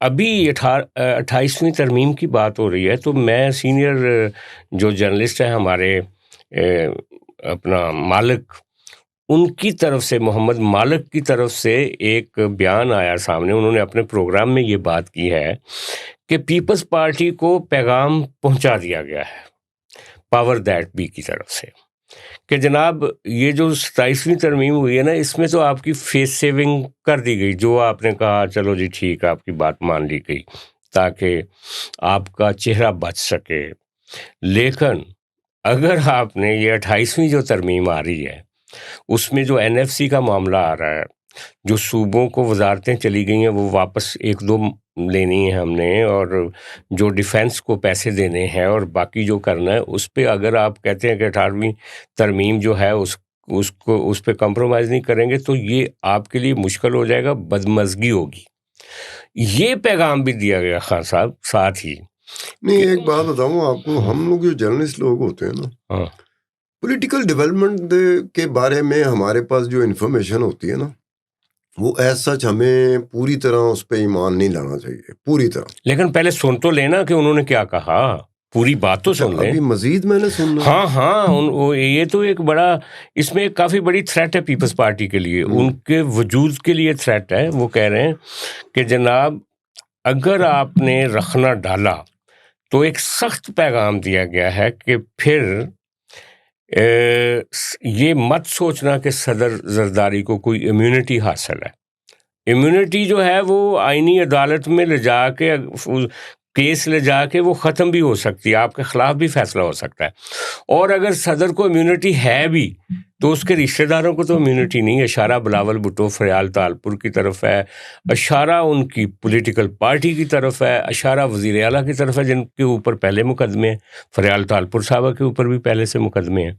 ابھی 28ویں ترمیم کی بات ہو رہی ہے، تو میں سینئر جو جرنلسٹ ہیں ہمارے اپنا مالک، ان کی طرف سے، محمد مالک کی طرف سے ایک بیان آیا سامنے. انہوں نے اپنے پروگرام میں یہ بات کی ہے کہ پیپلز پارٹی کو پیغام پہنچا دیا گیا ہے پاور دیٹ بی کی طرف سے کہ جناب یہ جو 27ویں ترمیم ہوئی ہے نا، اس میں تو آپ کی فیس سیونگ کر دی گئی. جو آپ نے کہا چلو جی ٹھیک ہے، آپ کی بات مان لی گئی تاکہ آپ کا چہرہ بچ سکے. لیکن اگر آپ نے یہ 28ویں جو ترمیم آ رہی ہے، اس میں جو این ایف سی کا معاملہ آ رہا ہے، جو صوبوں کو وزارتیں چلی گئی ہیں وہ واپس 1-2 لینی ہیں ہم نے، اور جو ڈیفینس کو پیسے دینے ہیں اور باقی جو کرنا ہے، اس پہ اگر آپ کہتے ہیں کہ 18ویں ترمیم جو ہے اس پہ کمپرومائز نہیں کریں گے تو یہ آپ کے لیے مشکل ہو جائے گا، بدمزگی ہوگی. یہ پیغام بھی دیا گیا خان صاحب ساتھ ہی. نہیں، ایک بات بتاؤں آپ کو، ہم لوگ جو جرنلسٹ لوگ ہوتے ہیں نا، ہاں، پولیٹیکل ڈیولپمنٹ کے بارے میں ہمارے پاس جو انفارمیشن ہوتی ہے نا، وہ ایز سچ ہمیں پوری طرح اس پہ ایمان نہیں لانا چاہیے، پوری طرح. لیکن پہلے سن تو لینا کہ انہوں نے کیا کہا، پوری بات تو اچھا، سن لیں. ابھی مزید میں نے سننا. ہاں یہ تو ایک بڑا، اس میں ایک کافی بڑی تھریٹ ہے پیپلز پارٹی کے لیے، ان کے وجود کے لیے تھریٹ ہے. وہ کہہ رہے ہیں کہ جناب اگر آپ نے رخنا ڈالا تو ایک سخت پیغام دیا گیا ہے کہ پھر یہ مت سوچنا کہ صدر زرداری کو کوئی امیونٹی حاصل ہے. امیونٹی جو ہے وہ آئینی عدالت میں لے جا کے، کیس لے جا کے وہ ختم بھی ہو سکتی ہے، آپ کے خلاف بھی فیصلہ ہو سکتا ہے. اور اگر صدر کو امیونٹی ہے بھی تو اس کے رشتہ داروں کو تو امیونٹی نہیں. اشارہ بلاول بھٹو فریال تالپور کی طرف ہے، اشارہ ان کی پولیٹیکل پارٹی کی طرف ہے، اشارہ وزیر اعلیٰ کی طرف ہے جن کے اوپر پہلے مقدمے ہیں. فریال تالپور صاحبہ کے اوپر بھی پہلے سے مقدمے ہیں.